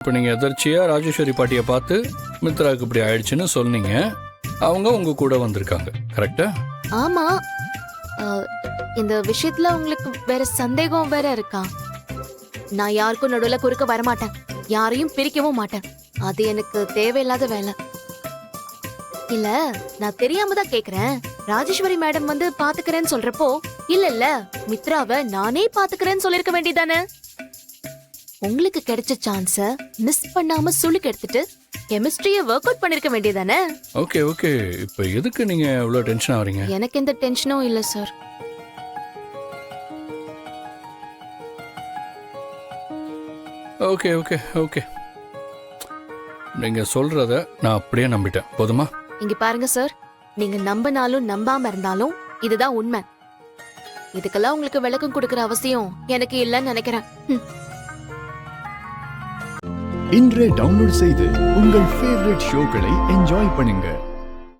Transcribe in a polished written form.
இப்போ நீங்கள் எதர்ச்சியாக ராஜேஸ்வரி பாட்டியை பார்த்து மித்ராவுக்கு இப்படி ஆயிடுச்சுன்னு சொன்னீங்க. அவங்க உங்க கூட வந்திருக்காங்க, கரெக்டா? ஆமா. இந்த விஷயத்துல உங்களுக்கு வேற சந்தேகம் வேற இருக்கா? நான் யாருக்கும் நடுவுல குறுக்க வரமாட்டேன், யாரையும் பிரிக்கவும் மாட்டேன். அது எனக்கு தேவையில்லாத வேலை. இல்ல, நான் தெரியாம தான் கேக்குறேன். ராஜேஸ்வரி மேடம் வந்து பாத்துக்கிறேன்னு சொல்றப்போ இல்ல மித்ராவை நானே பாத்துக்கிறேன்னு சொல்லிருக்க வேண்டியதானே? உங்களுக்கு கிடைச்ச சான்ஸ மிஸ் பண்ணாம சுளுக்கு எடுத்துட்டு கெமிஸ்ட்ரியை ஒர்க் அவுட் பண்ணிருக்க வேண்டியதானே? ஓகே ஓகே, இப்போ எதுக்கு நீங்க இவ்வளோ டென்ஷன் ஆவறீங்க? எனக்கு எந்த டென்ஷனும் இல்ல சார். ஓகே ஓகே ஓகே, நீங்க சொல்றத நான் அப்படியே நம்பிட்டேன். போதுமா? இங்க பாருங்க சார், நீங்க நம்பினாலும் நம்பாம இருந்தாலும் இதுதான் உண்மை. இதுக்கெல்லாம் உங்களுக்கு விளக்கம் கொடுக்கற அவசியம் எனக்கு இல்லைன்னு நினைக்கிறேன். இன்றே டவுன்லோட் செய்து உங்கள் ஃபேவரட் ஷோக்களை என்ஜாய் பண்ணுங்க.